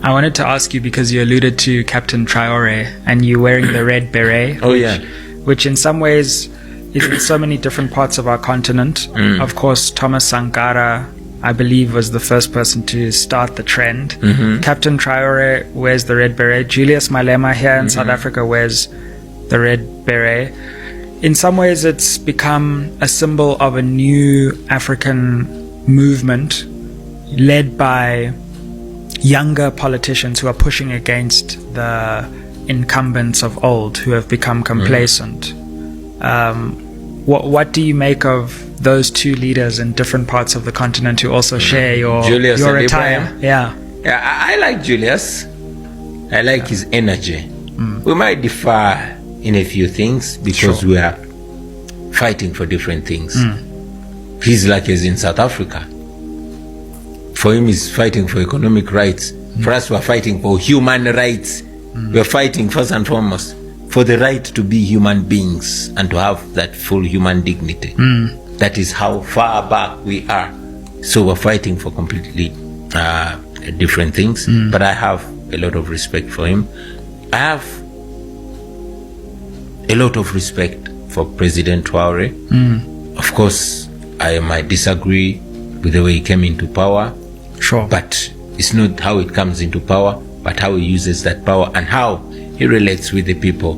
I wanted to ask you, because you alluded to Captain Traore and you wearing the red beret. Which in some ways is in so many different parts of our continent. Of course, Thomas Sankara, I believe, was the first person to start the trend. Captain Traore wears the red beret. Julius Malema here in South Africa wears the red beret. In some ways, it's become a symbol of a new African movement led by younger politicians who are pushing against the incumbents of old who have become complacent. What do you make of those two leaders in different parts of the continent who also share your attire? Yeah, I like Julius. I like his energy. We might differ in a few things because we are fighting for different things. He's like he's in South Africa. For him, he's fighting for economic rights. For us, we're fighting for human rights. We're fighting first and foremost for the right to be human beings and to have that full human dignity. That is how far back we are. So we're fighting for completely different things. But I have a lot of respect for him. I have a lot of respect for President Traore. Of course, I might disagree with the way he came into power. But it's not how it comes into power, but how he uses that power and how he relates with the people.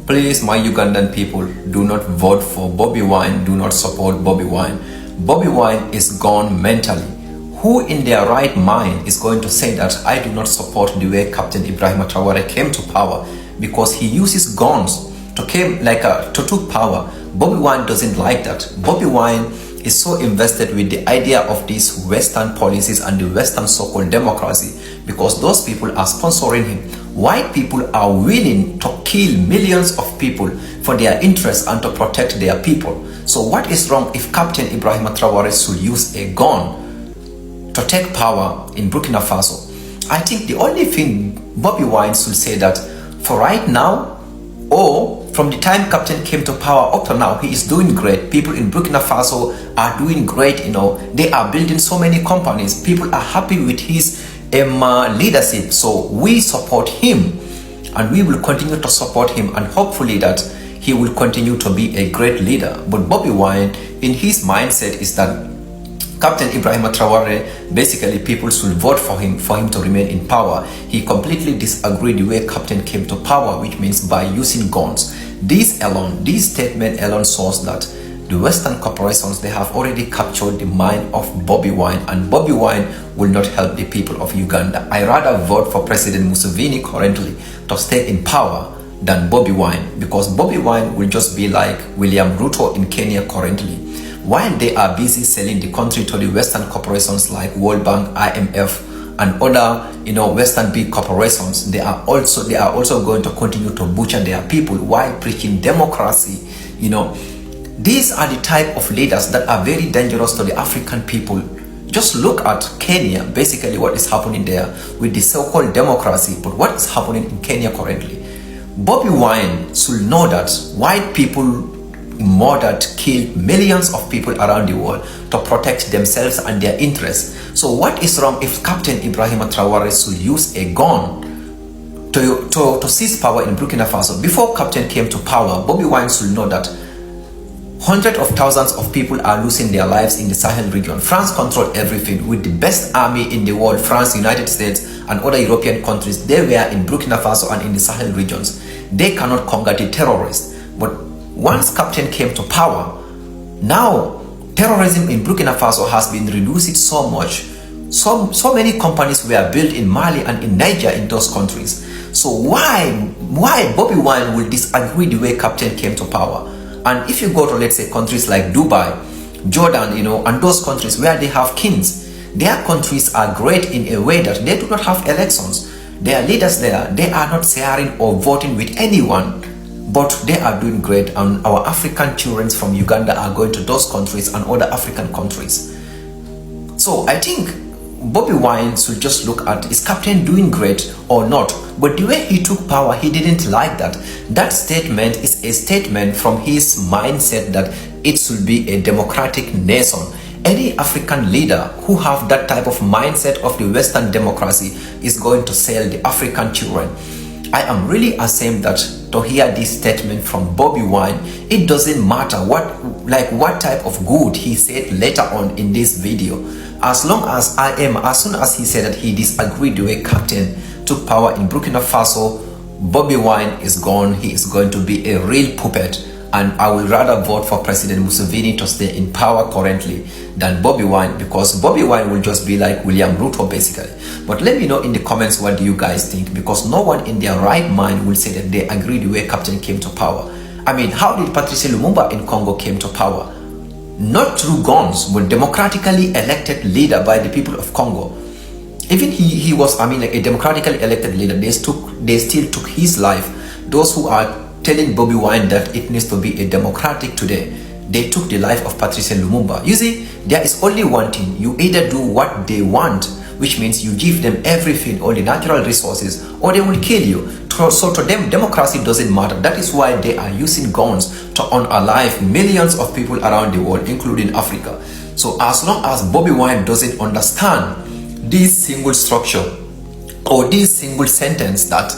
Please, my Ugandan people, do not vote for Bobi Wine. Do not support Bobi Wine. Bobi Wine is gone mentally. Who in their right mind is going to say that I do not support the way Captain Ibrahim Traore came to power because he uses guns to took power? Bobi Wine doesn't like that. Bobi Wine is so invested with the idea of these Western policies and the Western so-called democracy because those people are sponsoring him. White people are willing to kill millions of people for their interests and to protect their people. So what is wrong if Captain Ibrahim Traore should use a gun to take power in Burkina Faso? I think the only thing Bobi Wine should say that for right now, or from the time Captain came to power up to now, he is doing great. People in Burkina Faso are doing great. They are building so many companies. People are happy with his leadership. So we support him and we will continue to support him, and hopefully that he will continue to be a great leader. But Bobi Wine, in his mindset, is that Captain Ibrahim Traore, basically people should vote for him to remain in power. He completely disagreed the way Captain came to power, which means by using guns. This statement alone shows that the Western corporations, they have already captured the mind of Bobi Wine, and Bobi Wine will not help the people of Uganda. I rather vote for President Museveni currently to stay in power than Bobi Wine, because Bobi Wine will just be like William Ruto in Kenya currently. While they are busy selling the country to the Western corporations like World Bank, IMF, and other, Western big corporations, they are also going to continue to butcher their people while preaching democracy. These are the type of leaders that are very dangerous to the African people. Just look at Kenya, basically what is happening there with the so-called democracy. But what is happening in Kenya currently? Bobi Wine should know that white people murdered, killed millions of people around the world to protect themselves and their interests. So what is wrong if Captain Ibrahim Traore should use a gun to seize power in Burkina Faso? Before Captain came to power, Bobi Wine should know that hundreds of thousands of people are losing their lives in the Sahel region. France controlled everything with the best army in the world. France, United States, and other European countries, they were in Burkina Faso and in the Sahel regions. They cannot conquer the terrorists. But once Captain came to power, now terrorism in Burkina Faso has been reduced so much. So many companies were built in Mali and in Niger, in those countries. So why Bobi Wine will disagree the way Captain came to power? And if you go to, let's say, countries like Dubai, Jordan, and those countries where they have kings, their countries are great in a way that they do not have elections. Their leaders there, they are not sharing or voting with anyone, but they are doing great. And our African children from Uganda are going to those countries and other African countries. So I think Bobi Wine should just look at, is Captain doing great or not? But the way he took power, he didn't like that. That statement is a statement from his mindset that it should be a democratic nation, Any African leader who have that type of mindset of the Western democracy is going to sell the African children. I am really ashamed that to hear this statement from Bobi Wine. It doesn't matter what type of good he said later on in this video. As soon as he said that he disagreed the way Captain took power in Burkina Faso, Bobi Wine is gone. He is going to be a real puppet, and I will rather vote for President Museveni to stay in power currently than Bobi Wine, because Bobi Wine will just be like William Ruto basically. But let me know in the comments, what do you guys think? Because no one in their right mind will say that they agree the way Captain came to power. I mean, how did Patrice Lumumba in Congo came to power? Not through guns, but democratically elected leader by the people of Congo. Even he was, a democratically elected leader. They still took his life. Those who are telling Bobi Wine that it needs to be a democratic today, they took the life of Patrice Lumumba. You see, there is only one thing. You either do what they want, which means you give them everything, all the natural resources, or they will kill you. So to them, democracy doesn't matter. That is why they are using guns to unalive millions of people around the world, including Africa. So as long as Bobi Wine doesn't understand this single structure or this single sentence that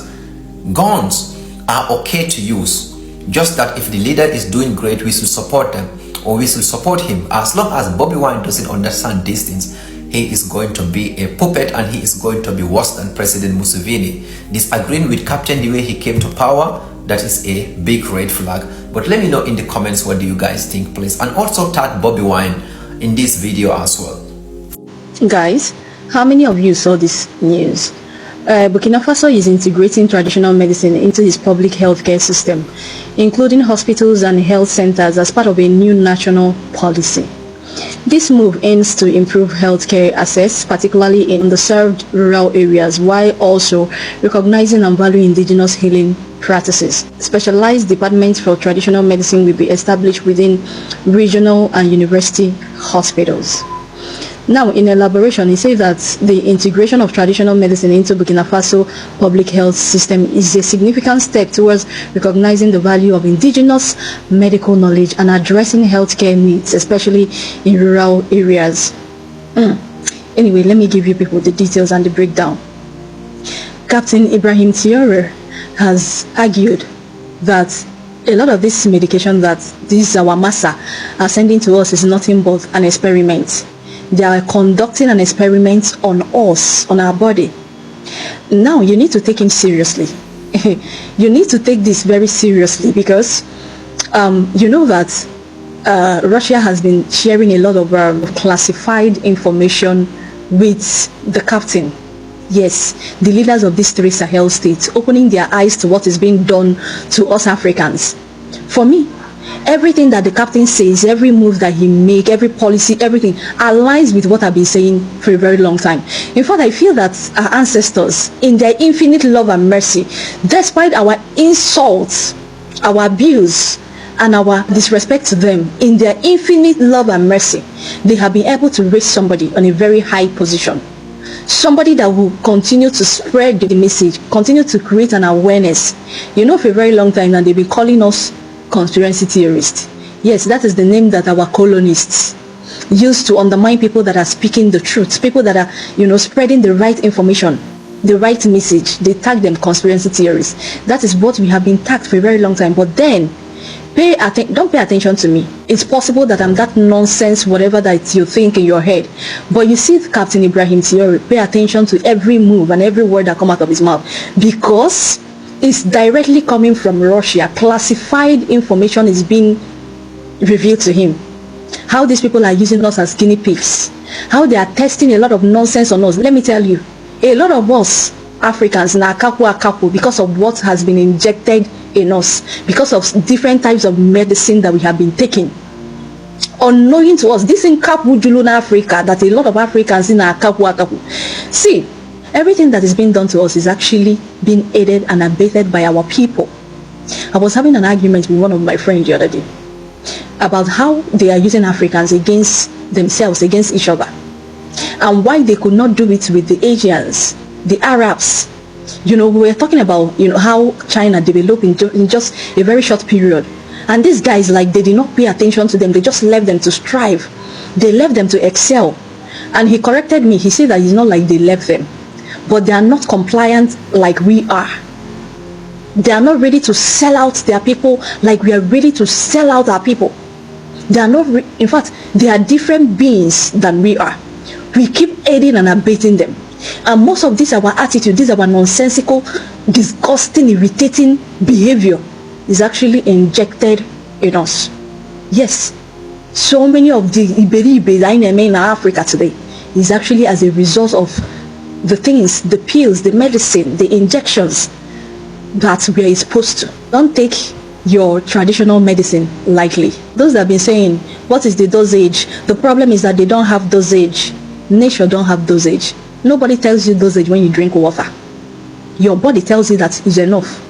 guns are okay to use, just that if the leader is doing great, we should support them or we should support him. As long as Bobi Wine doesn't understand these things, he is going to be a puppet, and he is going to be worse than President Museveni. Disagreeing with Captain the way he came to power, that is a big red flag. But let me know in the comments, what do you guys think, please, and also tag Bobi Wine in this video as well. Guys, how many of you saw this news? Burkina Faso is integrating traditional medicine into its public healthcare system, including hospitals and health centers, as part of a new national policy. This move aims to improve healthcare access, particularly in underserved rural areas, while also recognizing and valuing indigenous healing practices. Specialized departments for traditional medicine will be established within regional and university hospitals. Now, in elaboration, he says that the integration of traditional medicine into Burkina Faso public health system is a significant step towards recognizing the value of indigenous medical knowledge and addressing healthcare needs, especially in rural areas. Anyway, let me give you people the details and the breakdown. Captain Ibrahim has argued that a lot of this medication that these our massa are sending to us is nothing but an experiment. They are conducting an experiment on us, on our body. Now, you need to take him seriously. You need to take this very seriously, because you know that Russia has been sharing a lot of classified information with the captain. Yes, the leaders of these three Sahel states, opening their eyes to what is being done to us Africans. For me, everything that the captain says, every move that he makes, every policy, everything aligns with what I've been saying for a very long time. In fact, I feel that our ancestors, in their infinite love and mercy, despite our insults, our abuse, and our disrespect to them, in their infinite love and mercy, they have been able to raise somebody on a very high position. Somebody that will continue to spread the message, continue to create an awareness. You know, for a very long time now, they've been calling us conspiracy theorists. Yes, that is the name that our colonists used to undermine people that are speaking the truth, people that are, spreading the right information, the right message. They tag them conspiracy theorists. That is what we have been tagged for a very long time. But then, don't pay attention to me. It's possible that I'm that nonsense, whatever that you think in your head. But you see, Captain Ibrahim theory, pay attention to every move and every word that comes out of his mouth, because it's directly coming from Russia. Classified information is being revealed to him. How these people are using us as guinea pigs. How they are testing a lot of nonsense on us. Let me tell you, a lot of us Africans na akapu because of what has been injected in us, because of different types of medicine that we have been taking. Unknowing to us, this in Kapu Juluna Africa, that a lot of Africans in akapu. See, everything that is being done to us is actually being aided and abetted by our people. I was having an argument with one of my friends the other day about how they are using Africans against themselves, against each other, and why they could not do it with the Asians, the Arabs. We were talking about how China developed in just a very short period, and these guys, like, they did not pay attention to them. They just left them to strive. They left them to excel. And he corrected me. He said that it's not like they left them, but they are not compliant like we are. They are not ready to sell out their people like we are ready to sell out our people. They are not, in fact, they are different beings than we are. We keep aiding and abating them. And most of this, our attitude, this our nonsensical, disgusting, irritating behavior is actually injected in us. Yes, so many of the Iberi in Africa today is actually as a result of the things, the pills, the medicine, the injections that we are exposed to. Don't take your traditional medicine lightly. Those that have been saying, what is the dosage? The problem is that they don't have dosage. Nature don't have dosage. Nobody tells you dosage when you drink water. Your body tells you that is enough.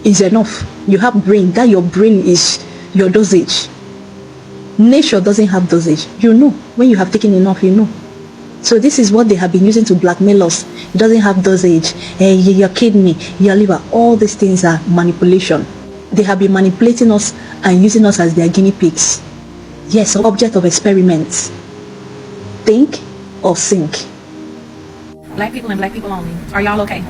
Is enough. You have brain. That your brain is your dosage. Nature doesn't have dosage. You know. When you have taken enough, you know. So this is what they have been using to blackmail us. It doesn't have dosage. Hey, your kidney, your liver, all these things are manipulation. They have been manipulating us and using us as their guinea pigs. Yes, object of experiments. Think or sink. Black people and black people only. Are y'all okay?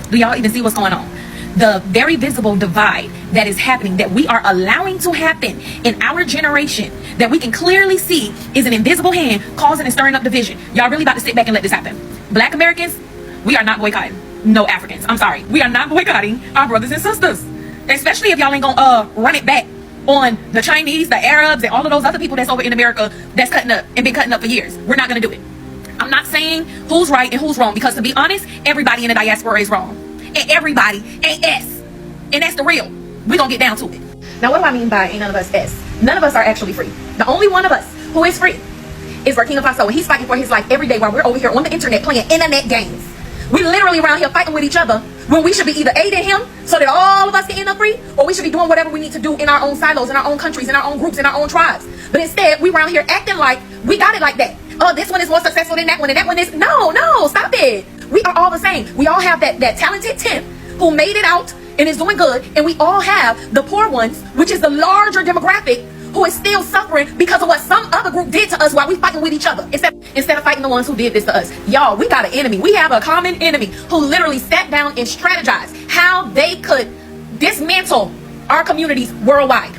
Do y'all even see what's going on? The very visible divide that is happening, that we are allowing to happen in our generation, that we can clearly see is an invisible hand causing and stirring up division. Y'all really about to sit back and let this happen? Black Americans, we are not boycotting no Africans. I'm sorry. We are not boycotting our brothers and sisters. Especially if y'all ain't gonna run it back on the Chinese, the Arabs, and all of those other people that's over in America that's cutting up and been cutting up for years. We're not gonna do it. I'm not saying who's right and who's wrong, because to be honest, everybody in the diaspora is wrong. And everybody ain't S. And that's the real. We're gonna get down to it. Now, what do I mean by ain't none of us S? None of us are actually free. The only one of us who is free is Burkina Faso, and he's fighting for his life every day while we're over here on the internet playing internet games. We literally around here fighting with each other when we should be either aiding him so that all of us can end up free, or we should be doing whatever we need to do in our own silos, in our own countries, in our own groups, in our own tribes. But instead, we around here acting like we got it like that. Oh, this one is more successful than that one, and that one is... No, stop it. We are all the same. We all have that talented 10 who made it out and is doing good, and we all have the poor ones, which is the larger demographic, who is still suffering because of what some other group did to us while we fighting with each other, instead of fighting the ones who did this to us. Y'all, we got an enemy. We have a common enemy who literally sat down and strategized how they could dismantle our communities worldwide.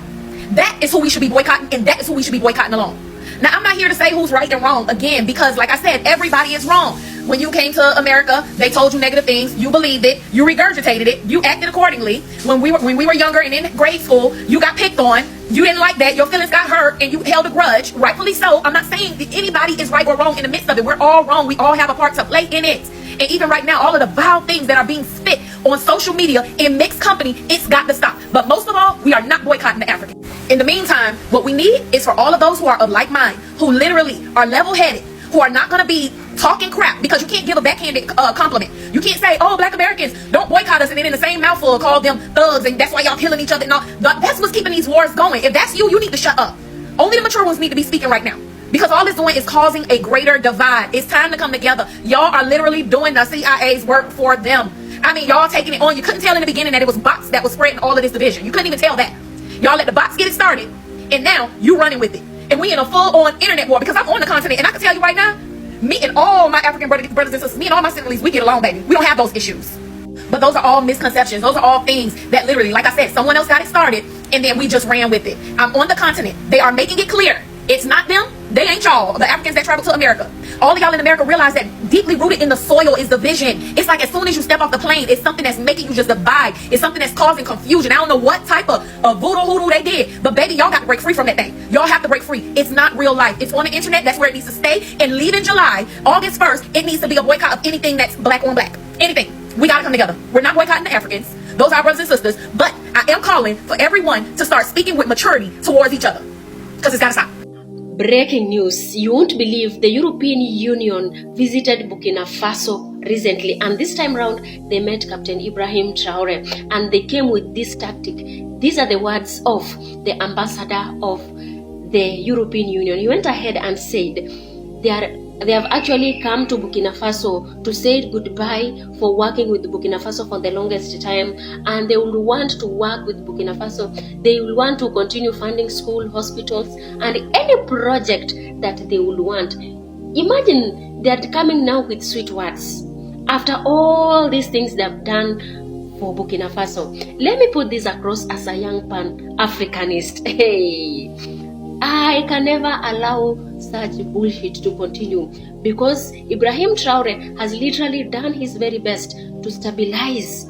That is who we should be boycotting, and that is who we should be boycotting along. Now, I'm not here to say who's right and wrong, again, because like I said, everybody is wrong. When you came to America, they told you negative things. You believed it. You regurgitated it. You acted accordingly. When we were younger and in grade school, you got picked on. You didn't like that. Your feelings got hurt and you held a grudge. Rightfully so. I'm not saying that anybody is right or wrong in the midst of it. We're all wrong. We all have a part to play in it. And even right now, all of the vile things that are being spit on social media in mixed company, it's got to stop. But most of all, we are not boycotting the Africans. In the meantime, what we need is for all of those who are of like mind, who literally are level-headed, who are not going to be talking crap, because you can't give a backhanded compliment. You can't say, oh, black Americans, don't boycott us, and then in the same mouthful call them thugs, and that's why y'all killing each other. No, that's what's keeping these wars going. If that's you, you need to shut up. Only the mature ones need to be speaking right now, because all it's doing is causing a greater divide. It's time to come together. Y'all are literally doing the CIA's work for them. I mean, y'all taking it on. You couldn't tell in the beginning that it was bots that was spreading all of this division. You couldn't even tell that. Y'all let the bots get it started, and now you running with it. And we in a full-on internet war, because I'm on the continent, and I can tell you right now, me and all my African brothers and sisters, me and all my Senegalese, we get along, baby. We don't have those issues. But those are all misconceptions. Those are all things that literally, like I said, someone else got it started, and then we just ran with it. I'm on the continent. They are making it clear. It's not them. They ain't y'all, the Africans that travel to America. All of y'all in America realize that deeply rooted in the soil is division. It's like as soon as you step off the plane, it's something that's making you just divide. It's something that's causing confusion. I don't know what type of voodoo hoodoo they did, but baby, y'all got to break free from that thing. Y'all have to break free. It's not real life. It's on the internet. That's where it needs to stay. And leave in July, August 1st, it needs to be a boycott of anything that's black on black. Anything. We got to come together. We're not boycotting the Africans. Those are our brothers and sisters. But I am calling for everyone to start speaking with maturity towards each other, because it's got to stop. Breaking news. You won't believe the European Union visited Burkina Faso recently, and this time around they met Captain Ibrahim Traore, and they came with this tactic. These are the words of the ambassador of the European Union. He went ahead and said they are They have actually come to Burkina Faso to say goodbye for working with Burkina Faso for the longest time, and they will want to work with Burkina Faso. They will want to continue funding school, hospitals, and any project that they will want. Imagine they are coming now with sweet words after all these things they have done for Burkina Faso. Let me put this across as a young Pan-Africanist. Hey, I can never allow such bullshit to continue, because Ibrahim Traore has literally done his very best to stabilize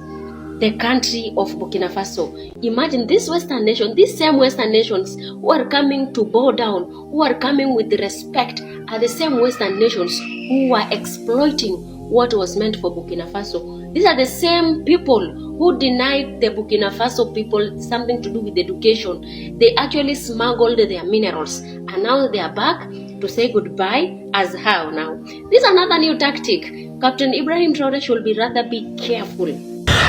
the country of Burkina Faso. Imagine this Western nation, these same Western nations who are coming to bow down, who are coming with respect, are the same Western nations who are exploiting what was meant for Burkina Faso. These are the same people who denied the Burkina Faso people something to do with education. They actually smuggled their minerals, and now they are back to say goodbye. As how now? This is another new tactic. Captain Ibrahim Traore should be rather be careful.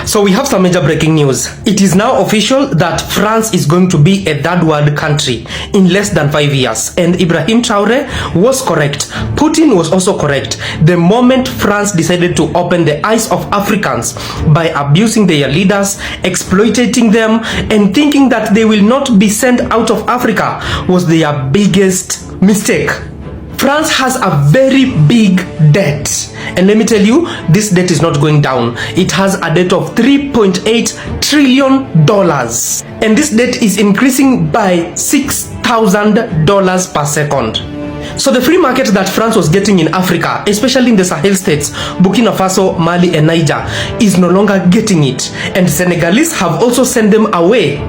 So we have some major breaking news. It is now official that France is going to be a third world country in less than 5 years. And Ibrahim Traore was correct. Putin was also correct. The moment France decided to open the eyes of Africans by abusing their leaders, exploiting them, and thinking that they will not be sent out of Africa was their biggest mistake. France has a very big debt, and let me tell you, this debt is not going down. It has a debt of $3.8 trillion, and this debt is increasing by $6,000 per second. So the free market that France was getting in Africa, especially in the Sahel states, Burkina Faso, Mali, and Niger, is no longer getting it. And Senegalese have also sent them away.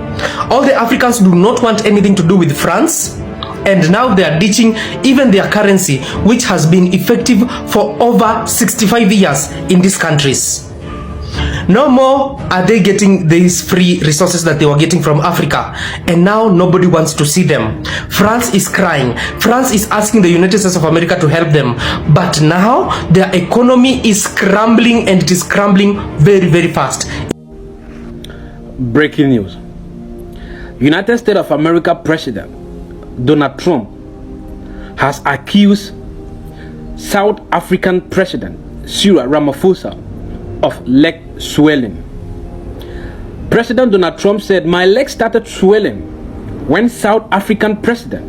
All the Africans do not want anything to do with France, and now they are ditching even their currency, which has been effective for over 65 years in these countries. No more are they getting these free resources that they were getting from Africa, and now nobody wants to see them. France is crying. France is asking the United States of America to help them, but now their economy is crumbling, and it is crumbling very, very fast. Breaking news. United States of America President Donald Trump has accused South African President Cyril Ramaphosa of leg swelling. President Donald Trump said, "My leg started swelling when South African President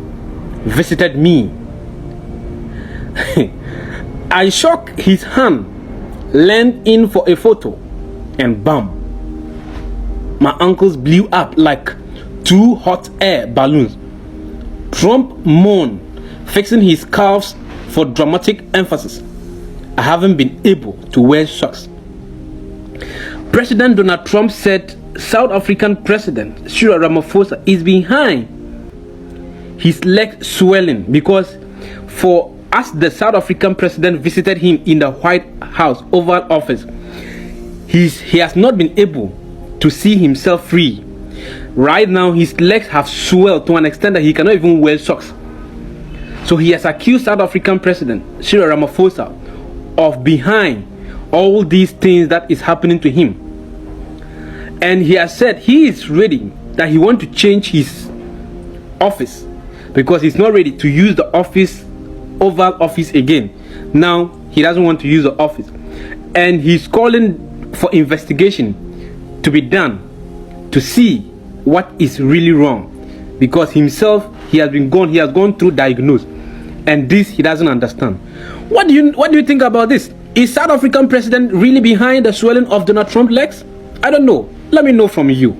visited me. I shook his hand, leaned in for a photo, and bam, my ankles blew up like two hot air balloons." Trump moaned, fixing his calves for dramatic emphasis. "I haven't been able to wear socks." President Donald Trump said South African President Cyril Ramaphosa is behind his leg swelling because as the South African president visited him in the White House Oval Office, he has not been able to see himself free. Right now, his legs have swelled to an extent that he cannot even wear socks. So he has accused South African President Cyril Ramaphosa of behind all these things that is happening to him. And he has said he is ready, that he wants to change his office because he's not ready to use the Oval Office again. Now, he doesn't want to use the office. And he's calling for investigation to be done to see what is really wrong, because himself he has gone through diagnosis, and this he doesn't understand. What do you think about this? Is South African president really behind the swelling of Donald Trump's legs? I don't know. Let me know from you.